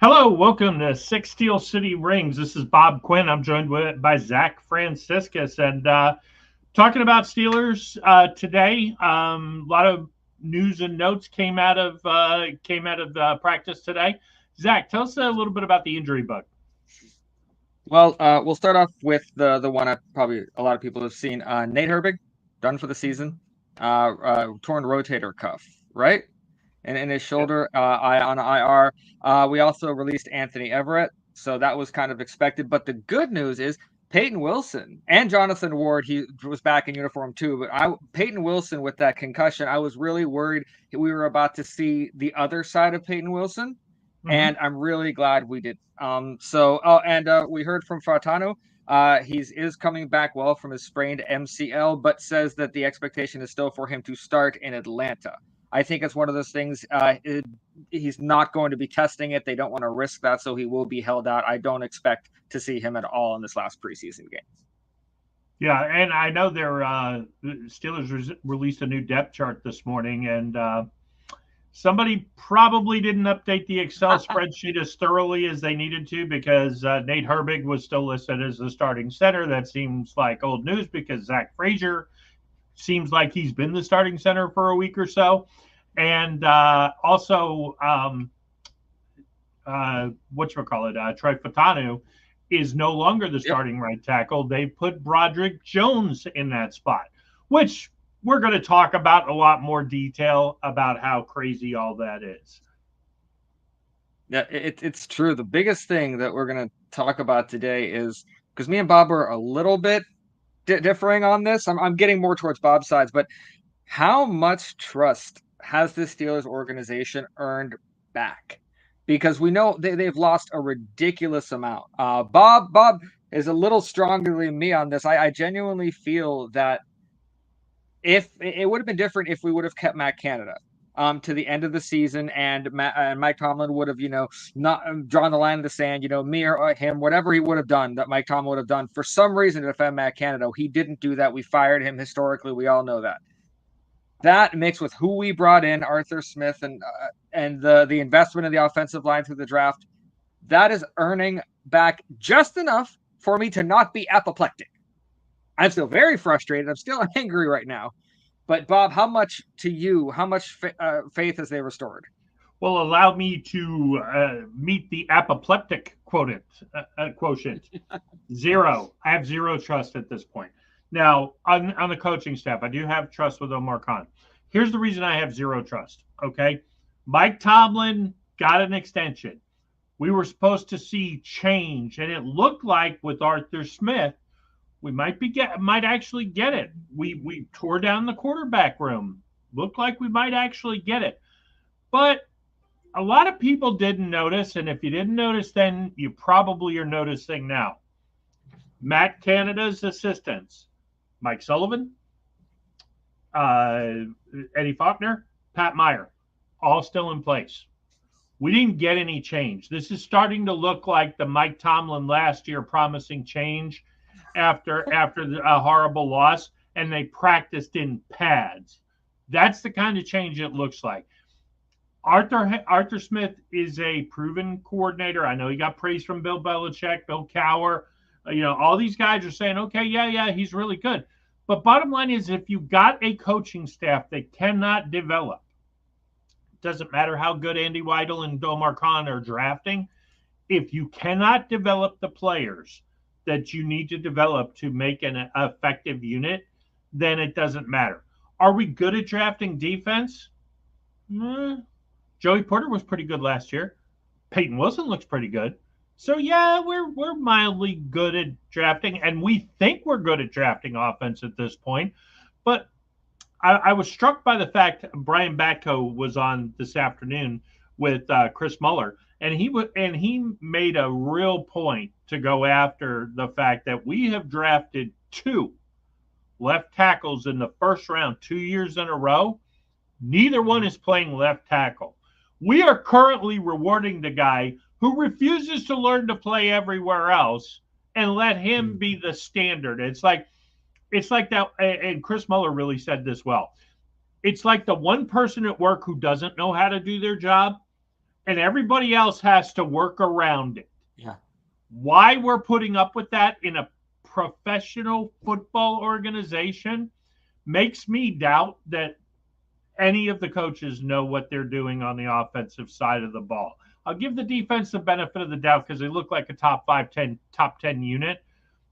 Hello, welcome to Six Steel City Rings. This is Bob Quinn. I'm joined by Zach Franciscus, and talking about Steelers today. A lot of news and notes came out of practice today. Zach, tell us a little bit about the injury bug. Well, we'll start off with the one that probably a lot of people have seen. Nate Herbig, done for the season. Torn rotator cuff, right? And in his Yep. shoulder, on IR. We also released Anthony Everett, so that was kind of expected. But the good news is Peyton Wilson and Jonathan Ward. He was back in uniform too. But Peyton Wilson with that concussion, I was really worried we were about to see the other side of Peyton Wilson, Hmm. and I'm really glad we did. We heard from Fartano. He's is coming back well from his sprained MCL, but says that the expectation is still for him to start in Atlanta. I think it's one of those things. He's not going to be testing it. They don't want to risk that, so he will be held out. I don't expect to see him at all in this last preseason game. Yeah, and I know the Steelers released a new depth chart this morning, and somebody probably didn't update the Excel spreadsheet as thoroughly as they needed to because Nate Herbig was still listed as the starting center. That seems like old news because Zach Frazier seems like he's been the starting center for a week or so. And also, whatchamacallit, Troy Fatanu is no longer the Yep. starting right tackle. They put Broderick Jones in that spot, which we're going to talk about a lot more detail about how crazy all that is. Yeah, it's true. The biggest thing that we're going to talk about today is because me and Bob are a little bit differing on this. I'm getting more towards Bob's sides, but how much trust has the Steelers organization earned back? Because we know they've lost a ridiculous amount. Bob is a little stronger than me on this. I genuinely feel that if it would have been different if we would have kept Matt Canada to the end of the season, and Mike Tomlin would have, not drawn the line in the sand, me or him, whatever he would have done, that Mike Tomlin would have done for some reason to defend Matt Canada. He didn't do that. We fired him historically. We all know that. That mixed with who we brought in, Arthur Smith, and the investment in the offensive line through the draft, that is earning back just enough for me to not be apoplectic. I'm still very frustrated. I'm still angry right now. But Bob, how much to you? How much faith has they restored? Will allow me to meet the apoplectic quotient. Zero. I have zero trust at this point. Now, on the coaching staff, I do have trust with Omar Khan. Here's the reason I have zero trust. Okay. Mike Tomlin got an extension. We were supposed to see change, and it looked like with Arthur Smith, we might actually get it. We tore down the quarterback room. Looked like we might actually get it. But a lot of people didn't notice, and if you didn't notice then, you probably are noticing now. Matt Canada's assistants, Mike Sullivan, uh, Eddie Faulkner, Pat Meyer, all still in place. We didn't get any change. This is starting to look like the Mike Tomlin last year promising change after a horrible loss, and they practiced in pads. That's the kind of change it looks like. Arthur Smith is a proven coordinator. I know he got praise from Bill Belichick, Bill Cowher. All these guys are saying, okay, yeah, he's really good. But bottom line is, if you got a coaching staff that cannot develop, doesn't matter how good Andy Weidel and Omar Khan are drafting, if you cannot develop the players that you need to develop to make an effective unit, then it doesn't matter. Are we good at drafting defense? Joey Porter was pretty good last year. Peyton Wilson looks pretty good. So yeah, we're mildly good at drafting, and we think we're good at drafting offense at this point. But I was struck by the fact Brian Batko was on this afternoon with Chris Muller, and he made a real point to go after the fact that we have drafted two left tackles in the first round 2 years in a row. Neither one is playing left tackle. We are currently rewarding the guy who refuses to learn to play everywhere else and let him be the standard. It's like that, and Chris Muller really said this well. It's like the one person at work who doesn't know how to do their job, and everybody else has to work around it. Yeah. Why we're putting up with that in a professional football organization makes me doubt that any of the coaches know what they're doing on the offensive side of the ball. I'll give the defense the benefit of the doubt because they look like a top 10 unit.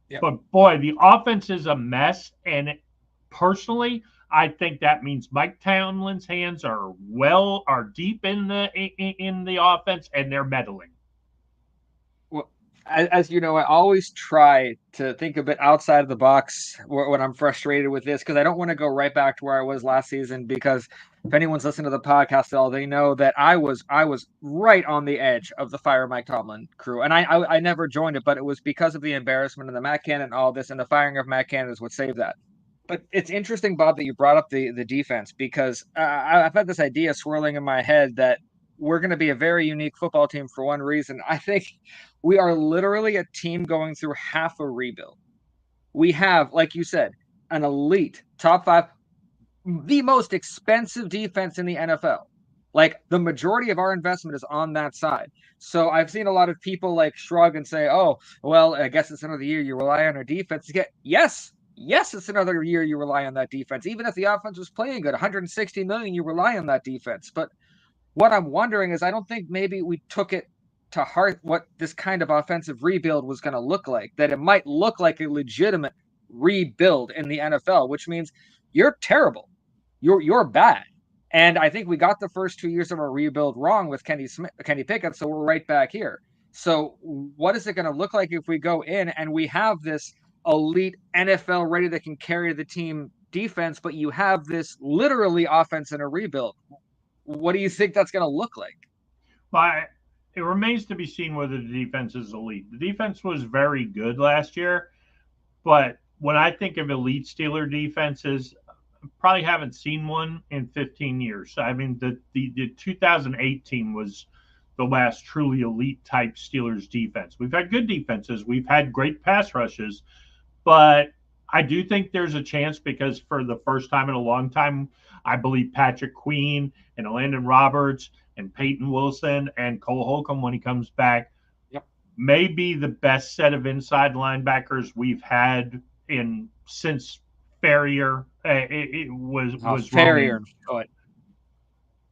Yep. But boy, the offense is a mess. And personally, I think that means Mike Tomlin's hands are deep in the offense, and they're meddling. Well, as you know, I always try to think a bit outside of the box when I'm frustrated with this, because I don't want to go right back to where I was last season. Because if anyone's listened to the podcast at all, they know that I was right on the edge of the fire Mike Tomlin crew, and I never joined it, but it was because of the embarrassment of the Matt Canada and all this, and the firing of Matt Canada is what saved that. But it's interesting, Bob, that you brought up the defense, because I've had this idea swirling in my head that we're going to be a very unique football team for one reason. I think we are literally a team going through half a rebuild. We have, like you said, an elite top 5, the most expensive defense in the NFL. Like, the majority of our investment is on that side. So I've seen a lot of people like shrug and say, oh, well, I guess it's another year you rely on our defense to get. Yes, it's another year you rely on that defense. Even if the offense was playing good, $160 million, you rely on that defense. But what I'm wondering is, I don't think maybe we took it to heart what this kind of offensive rebuild was going to look like, that it might look like a legitimate rebuild in the NFL, which means you're terrible. You're bad. And I think we got the first 2 years of our rebuild wrong with Kenny Pickett, so we're right back here. So what is it going to look like if we go in and we have this elite NFL ready that can carry the team defense, but you have this literally offense in a rebuild? What do you think that's going to look like? Well, it remains to be seen whether the defense is elite. The defense was very good last year, but when I think of elite Steeler defenses, I probably haven't seen one in 15 years. I mean, the 2018 was the last truly elite type Steelers defense. We've had good defenses. We've had great pass rushes, but I do think there's a chance, because for the first time in a long time, I believe Patrick Queen and Landon Roberts and Peyton Wilson and Cole Holcomb, when he comes back, may be the best set of inside linebackers we've had since Farrior. It was Farrior.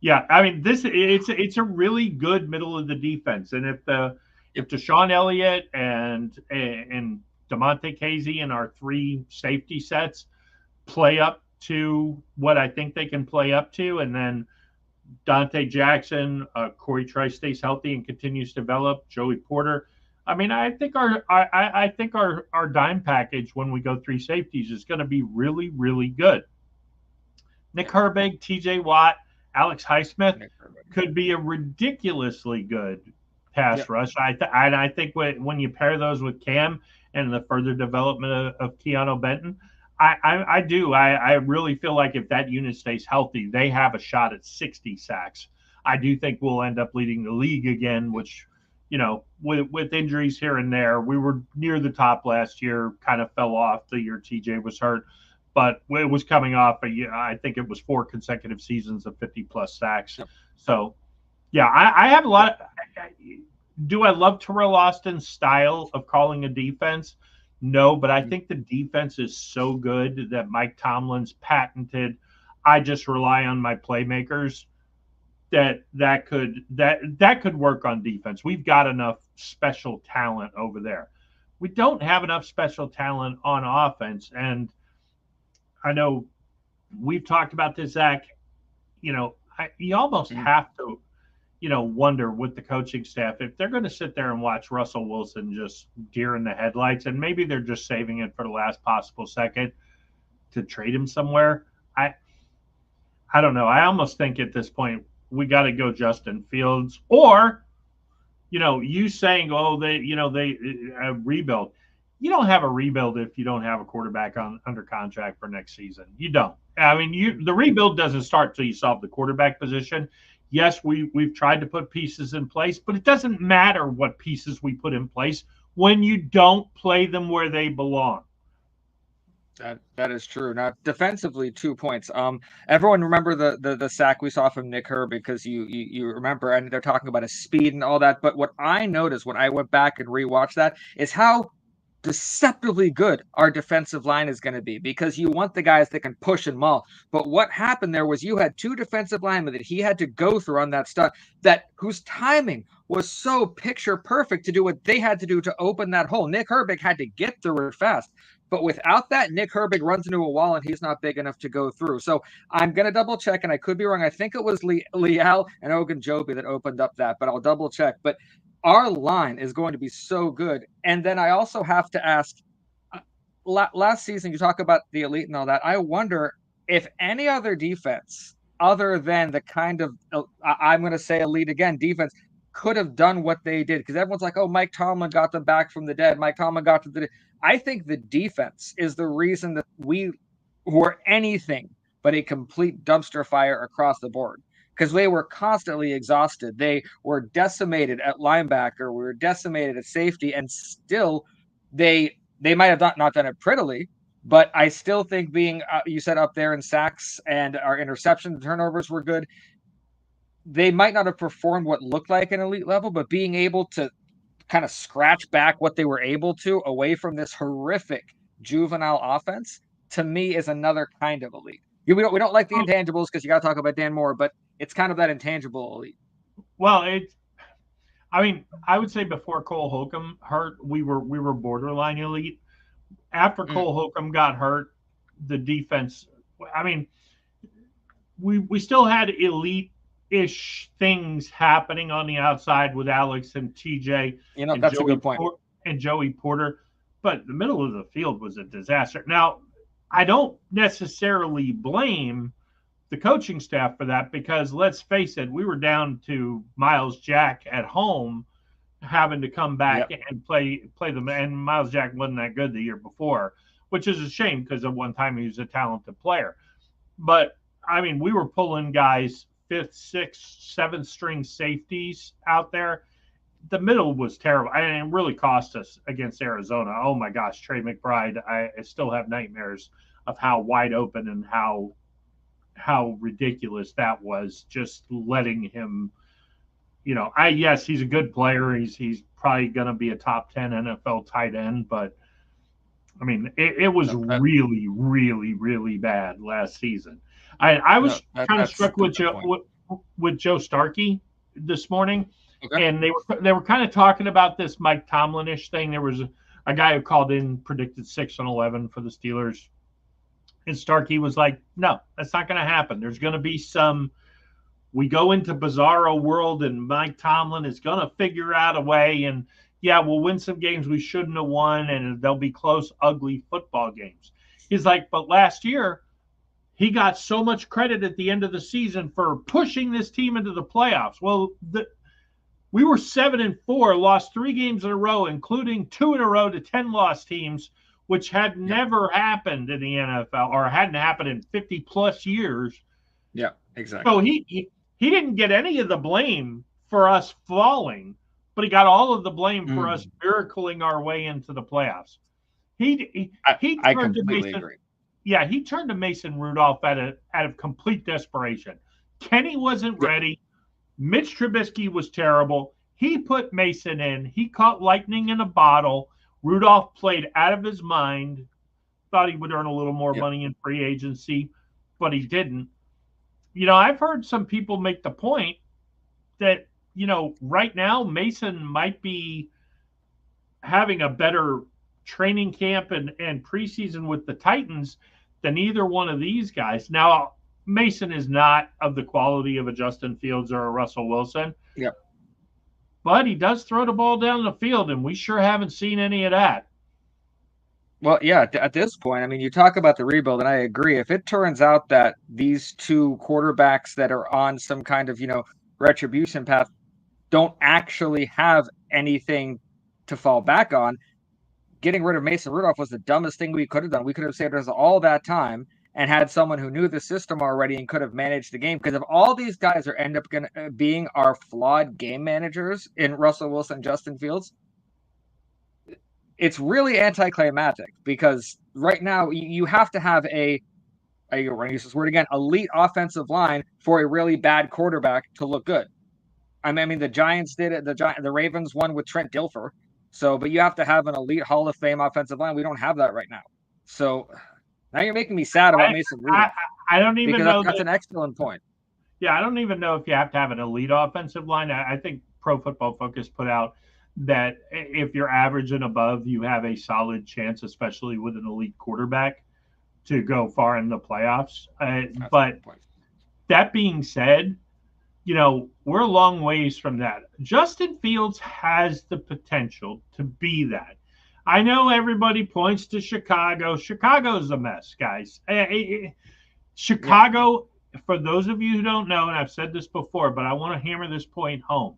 Yeah, I mean, it's a really good middle of the defense, and if DeShon Elliott and DeMonte Casey and our 3 safety sets play up to what I think they can play up to, and then Dante Jackson, Corey Trice stays healthy and continues to develop, Joey Porter. I mean, I think our dime package when we go 3 safeties is going to be really, really good. Nick Herbig, T.J. Watt, Alex Highsmith could be a ridiculously good pass rush. I think when you pair those with Cam and the further development of Keanu Benton, I really feel like if that unit stays healthy, they have a shot at 60 sacks. I do think we'll end up leading the league again, which, with injuries here and there, we were near the top last year, kind of fell off the year TJ was hurt, but it was coming off I think it was 4 consecutive seasons of 50-plus sacks. Yep. So, yeah, I have a lot do I love Terrell Austin's style of calling a defense? No, but I think the defense is so good that Mike Tomlin's patented, I just rely on my playmakers, that could work on defense. We've got enough special talent over there. We don't have enough special talent on offense. And I know we've talked about this, Zach. You almost have to, wonder with the coaching staff if they're going to sit there and watch Russell Wilson just deer in the headlights, and maybe they're just saving it for the last possible second to trade him somewhere. I don't know. I almost think at this point we got to go Justin Fields, or, you saying, they rebuild. You don't have a rebuild if you don't have a quarterback under contract for next season. You don't. I mean, the rebuild doesn't start till you solve the quarterback position. Yes, we've tried to put pieces in place, but it doesn't matter what pieces we put in place when you don't play them where they belong. That is true. Now, defensively, 2 points. Everyone remember the sack we saw from Nick Herbig, because you remember, and they're talking about his speed and all that. But what I noticed when I went back and rewatched that is how deceptively good our defensive line is going to be, because you want the guys that can push and maul. But what happened there was you had two defensive linemen that he had to go through on that stuff, that whose timing was so picture perfect to do what they had to do to open that hole. Nick Herbig had to get through it fast. But without that, Nick Herbig runs into a wall and he's not big enough to go through. So I'm going to double check, and I could be wrong. I think it was Leal and Ogunjobi that opened up that, but I'll double check. But our line is going to be so good. And then I also have to ask, last season, you talk about the elite and all that. I wonder if any other defense, other than the kind of, I'm going to say elite again, defense, could have done what they did. Because everyone's like, oh, Mike Tomlin got them back from the dead. Mike Tomlin got to the dead. I think the defense is the reason that we were anything but a complete dumpster fire across the board, because they were constantly exhausted. They were decimated at linebacker. We were decimated at safety, and still they might have not done it prettily, but I still think being, you said, up there in sacks and our interception turnovers were good. They might not have performed what looked like an elite level, but being able to kind of scratch back what they were able to away from this horrific juvenile offense, to me, is another kind of elite. We don't like the intangibles, because you got to talk about Dan Moore, but it's kind of that intangible elite. Well, I would say before Cole Holcomb hurt, we were borderline elite. After Cole Holcomb got hurt, the defense, I mean, we still had elite-ish things happening on the outside with Alex and TJ. That's a good point. And Joey Porter, but the middle of the field was a disaster. Now, I don't necessarily blame the coaching staff for that, because let's face it, we were down to Miles Jack at home, having to come back and play them. And Miles Jack wasn't that good the year before, which is a shame, because at one time he was a talented player. But I mean, we were pulling guys 5th, 6th, 7th string safeties out there. The middle was terrible, and it really cost us against Arizona. Oh my gosh, Trey McBride! I still have nightmares of how wide open and how ridiculous that was. Just letting him, yes, he's a good player. He's probably going to be a top 10 NFL tight end, but I mean, it was really, really, really bad last season. I was kind of struck with Joe Starkey this morning. Okay. And they were kind of talking about this Mike Tomlin-ish thing. There was a guy who called in, predicted 6-11 for the Steelers, and Starkey was like, "No, that's not going to happen. There's going to be we go into bizarro world, and Mike Tomlin is going to figure out a way, and yeah, we'll win some games we shouldn't have won, and they'll be close, ugly football games." He's like, "But last year, he got so much credit at the end of the season for pushing this team into the playoffs." Well, we were 7-4, lost 3 games in a row, including 2 in a row to 10-loss teams, which had never happened in the NFL, or hadn't happened in 50-plus years. Yeah, exactly. So he didn't get any of the blame for us falling, but he got all of the blame for us miracling our way into the playoffs. I completely agree. Yeah, he turned to Mason Rudolph out of complete desperation. Kenny wasn't ready. Mitch Trubisky was terrible. He put Mason in. He caught lightning in a bottle. Rudolph played out of his mind. Thought he would earn a little more money in free agency, but he didn't. I've heard some people make the point that, right now Mason might be having a better training camp and preseason with the Titans than either one of these guys. Now, Mason is not of the quality of a Justin Fields or a Russell Wilson. Yep. But he does throw the ball down the field, and we sure haven't seen any of that. Well, yeah, at this point, I mean, you talk about the rebuild, and I agree. If it turns out that these two quarterbacks that are on some kind of, retribution path don't actually have anything to fall back on, getting rid of Mason Rudolph was the dumbest thing we could have done. We could have saved us all that time and had someone who knew the system already and could have managed the game. Because if all these guys end up being our flawed game managers in Russell Wilson, Justin Fields, it's really anticlimactic because right now you have to have I'm going to use this word again, elite offensive line for a really bad quarterback to look good. I mean, the Giants did it. The Ravens won with Trent Dilfer. So, but you have to have an elite Hall of Fame offensive line. We don't have that right now. So now you're making me sad about Mason Rudolph. I don't even know that's an excellent point. Yeah, I don't even know if you have to have an elite offensive line. I think Pro Football Focus put out that if you're average and above, you have a solid chance, especially with an elite quarterback, to go far in the playoffs. But that being said, we're a long ways from that. Justin Fields has the potential to be that. I know everybody points to Chicago. Chicago's a mess, guys. Chicago, for those of you who don't know, and I've said this before, but I want to hammer this point home.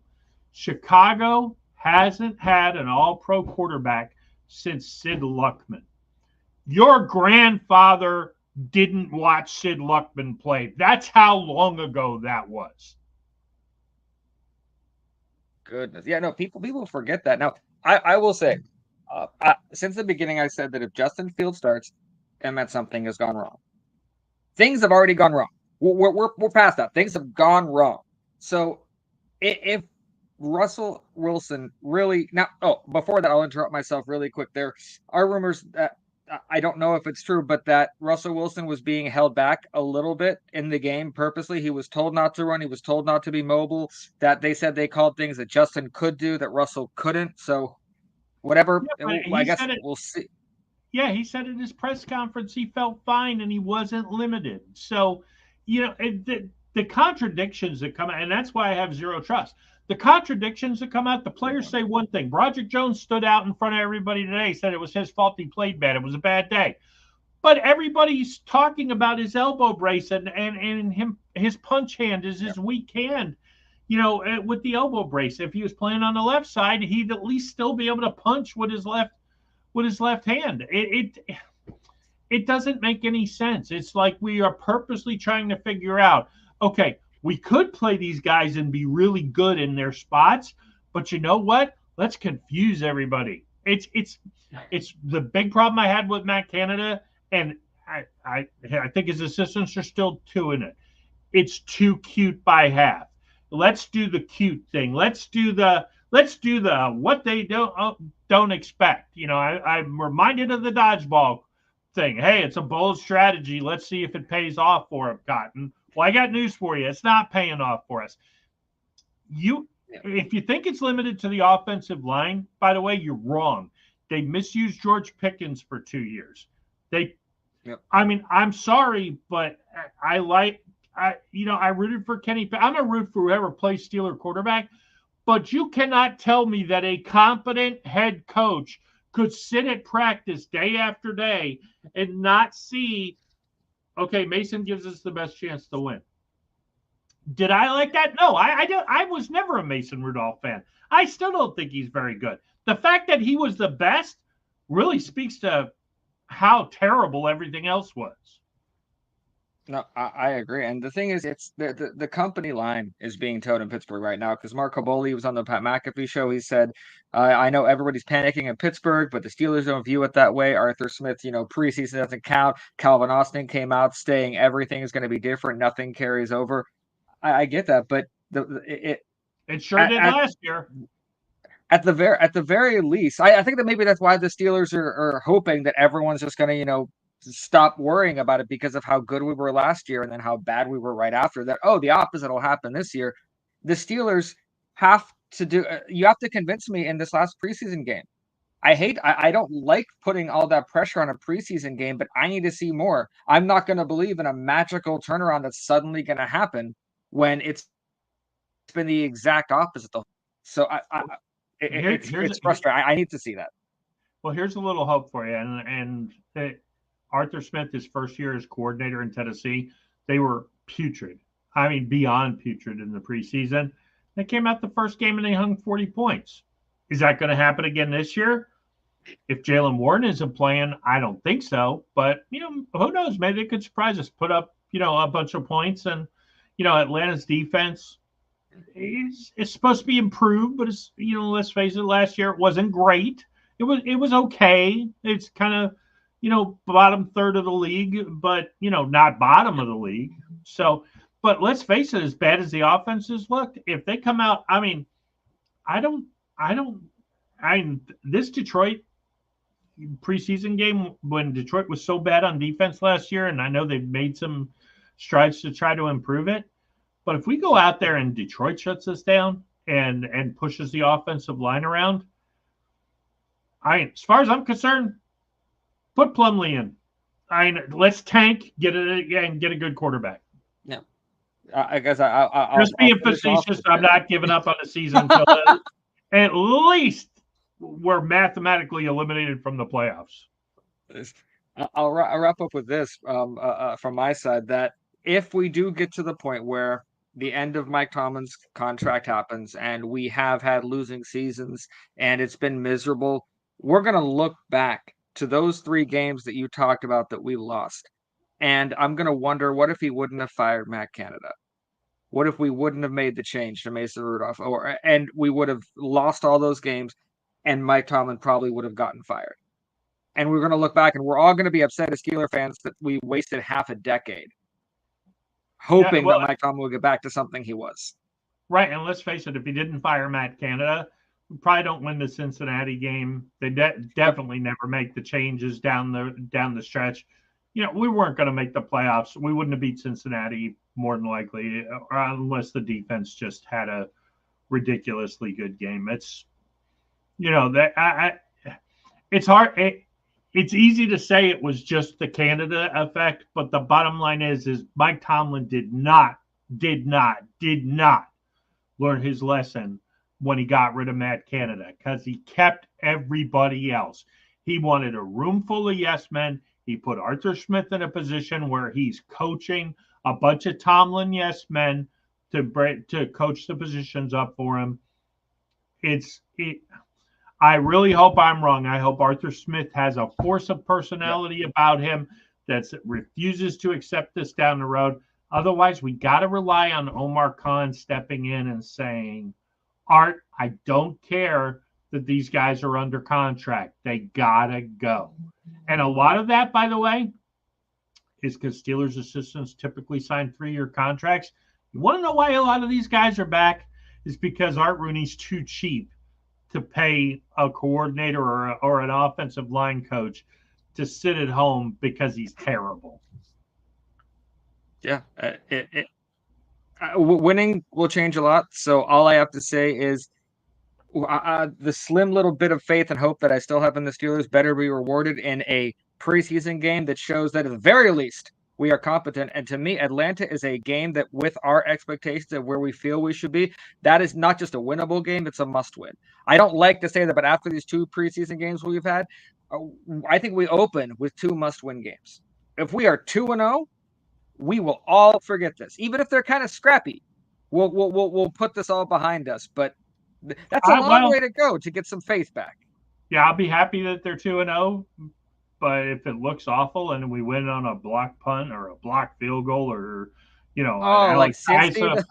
Chicago hasn't had an all-pro quarterback since Sid Luckman. Your grandfather didn't watch Sid Luckman play. That's how long ago that was. Goodness. Yeah, no, people forget that. Now, I will say, since the beginning, I said that if Justin Fields starts, it meant something has gone wrong. Things have already gone wrong. We're past that. Things have gone wrong. So if Russell Wilson really before that, I'll interrupt myself really quick. There are rumors that I don't know if it's true, but that Russell Wilson was being held back a little bit in the game purposely. He was told not to run. He was told not to be mobile. That they said they called things that Justin could do that Russell couldn't. So whatever, I guess we'll see. Yeah, he said in his press conference he felt fine and he wasn't limited. So, the contradictions that come out, and that's why I have zero trust. The contradictions that come out, the players say one thing. Broderick Jones stood out in front of everybody today, said it was his fault he played bad. It was a bad day. But everybody's talking about his elbow brace and his punch hand is his weak hand, with the elbow brace. If he was playing on the left side, he'd at least still be able to punch with his left hand. It doesn't make any sense. It's like we are purposely trying to figure out, okay, we could play these guys and be really good in their spots, but you know what? Let's confuse everybody. It's the big problem I had with Matt Canada, and I think his assistants are still doing it. It's too cute by half. Let's do the cute thing. Let's do the what they don't expect. I'm reminded of the dodgeball thing. Hey, it's a bold strategy. Let's see if it pays off for him, Cotton. Well, I got news for you. It's not paying off for us. If you think it's limited to the offensive line, by the way, you're wrong. They misused George Pickens for 2 years. I mean, I'm sorry, but I rooted for Kenny. I'm going to root for whoever plays Steeler quarterback. But you cannot tell me that a competent head coach could sit at practice day after day and not see, okay, Mason gives us the best chance to win. Did I like that? No, I was never a Mason Rudolph fan. I still don't think he's very good. The fact that he was the best really speaks to how terrible everything else was. No, I agree. And the thing is, it's the company line is being towed in Pittsburgh right now because Mark Kaboly was on the Pat McAfee show. He said, I know everybody's panicking in Pittsburgh, but the Steelers don't view it that way. Arthur Smith, preseason doesn't count. Calvin Austin came out saying everything is going to be different. Nothing carries over. I get that, but it sure did last year. At the very least, I think that maybe that's why the Steelers are hoping that everyone's just going to, stop worrying about it because of how good we were last year and then how bad we were right after that. Oh, the opposite will happen this year. The Steelers have to do, you have to convince me in this last preseason game. I don't like putting all that pressure on a preseason game, but I need to see more. I'm not going to believe in a magical turnaround that's suddenly going to happen when it's been the exact opposite. So it's frustrating. I need to see that. Well, here's a little hope for you. And Arthur Smith, his first year as coordinator in Tennessee, they were putrid. I mean, beyond putrid in the preseason. They came out the first game and they hung 40 points. Is that going to happen again this year? If Jaylen Warren isn't playing, I don't think so. But, who knows? Maybe they could surprise us, put up, a bunch of points. And, Atlanta's defense is supposed to be improved. But, let's face it, last year it wasn't great. it was okay. It's kind of, bottom third of the league, but not bottom of the league. So, but let's face it, as bad as the offenses looked, if they come out, I mean, I don't, I don't, this Detroit preseason game when Detroit was so bad on defense last year, and I know they've made some strides to try to improve it. But if we go out there and Detroit shuts us down and pushes the offensive line around, as far as I'm concerned, put Plumlee in. Let's tank, get a good quarterback. Yeah, I guess I'll just being facetious. I'm not giving up on the season until at least we're mathematically eliminated from the playoffs. I'll wrap up with this from my side, that if we do get to the point where the end of Mike Tomlin's contract happens and we have had losing seasons and it's been miserable, we're going to look back to those 3 games that you talked about that we lost. And I'm going to wonder, what if he wouldn't have fired Matt Canada? What if we wouldn't have made the change to Mason Rudolph, and we would have lost all those games and Mike Tomlin probably would have gotten fired? And we're going to look back and we're all going to be upset as Steeler fans that we wasted half a decade hoping that Mike Tomlin would get back to something he was. Right, and let's face it, if he didn't fire Matt Canada, we probably don't win the Cincinnati game. They definitely never make the changes down the stretch. We weren't going to make the playoffs. We wouldn't have beat Cincinnati more than likely, unless the defense just had a ridiculously good game. It's, it's hard. It's easy to say it was just the Canada effect, but the bottom line is Mike Tomlin did not learn his lesson when he got rid of Matt Canada, because he kept everybody else. He wanted a room full of yes men. He put Arthur Smith in a position where he's coaching a bunch of Tomlin yes men to coach the positions up for him. I really hope I'm wrong. I hope Arthur Smith has a force of personality about him that refuses to accept this down the road. Otherwise, we got to rely on Omar Khan stepping in and saying, Art, I don't care that these guys are under contract. They got to go. And a lot of that, by the way, is because Steelers assistants typically sign 3-year contracts. You want to know why a lot of these guys are back? Is because Art Rooney's too cheap to pay a coordinator or an offensive line coach to sit at home because he's terrible. Yeah, winning will change a lot. So all I have to say is the slim little bit of faith and hope that I still have in the Steelers better be rewarded in a preseason game that shows that at the very least we are competent. And to me, Atlanta is a game that, with our expectations of where we feel we should be, that is not just a winnable game, it's a must win. I don't like to say that, but after these 2 preseason games we've had, I think we open with 2 must win games. If we are 2-0, we will all forget this. Even if they're kind of scrappy, we'll put this all behind us. But that's a long way to go to get some faith back. Yeah, I'll be happy that they're 2-0. But if it looks awful and we win on a block punt or a block field goal or, an Alex Highsmith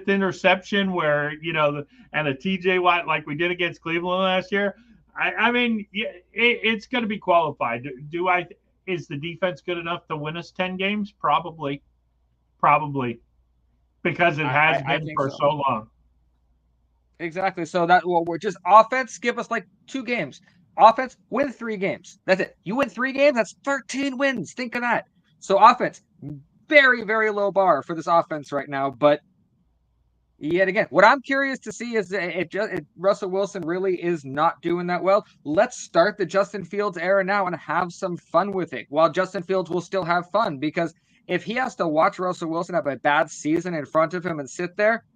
interception where, and a TJ Watt like we did against Cleveland last year, I mean, it's going to be qualified. Is the defense good enough to win us 10 games? Probably. Because it has been for so long. Exactly. So we're just offense, give us like 2 games. Offense, win 3 games. That's it. You win 3 games, that's 13 wins. Think of that. So offense, very, very low bar for this offense right now. But yet again, what I'm curious to see is if Russell Wilson really is not doing that well, let's start the Justin Fields era now and have some fun with it, while Justin Fields will still have fun. Because if he has to watch Russell Wilson have a bad season in front of him and sit there,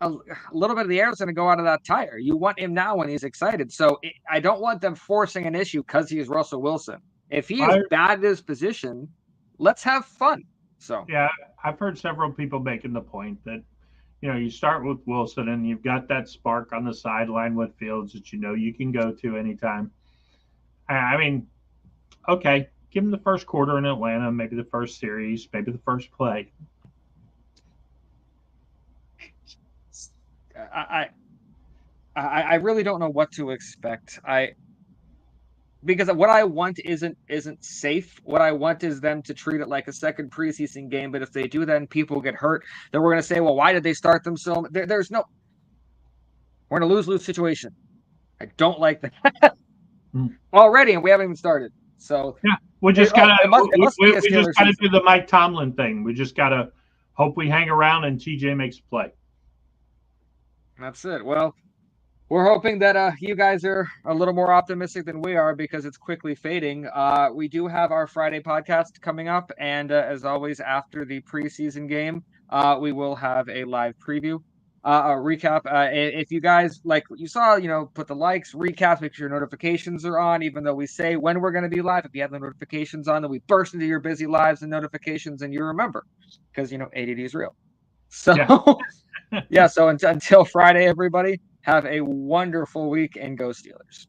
a little bit of the air is going to go out of that tire. You want him now when he's excited. So I don't want them forcing an issue because he's Russell Wilson. If he is bad at his position, let's have fun. So yeah, I've heard several people making the point that, you start with Wilson and you've got that spark on the sideline with Fields that you can go to anytime. I mean, okay, give him the first quarter in Atlanta, maybe the first series, maybe the first play. I really don't know what to expect. Because what I want isn't safe. What I want is them to treat it like a second preseason game. But if they do, then people get hurt. Then we're going to say, well, why did they start them so? There's no. We're in a lose-lose situation. I don't like that already, and we haven't even started. So yeah, we just gotta we just gotta do the Mike Tomlin thing. We just gotta hope we hang around and TJ makes a play. That's it. Well, we're hoping that you guys are a little more optimistic than we are because it's quickly fading. We do have our Friday podcast coming up, and as always, after the preseason game, we will have a live preview, a recap. If you guys like what you saw, put the likes, recap, make sure your notifications are on. Even though we say when we're going to be live, if you have the notifications on, then we burst into your busy lives and notifications, and you remember because ADD is real. So yeah. So until Friday, everybody. Have a wonderful week and go Steelers.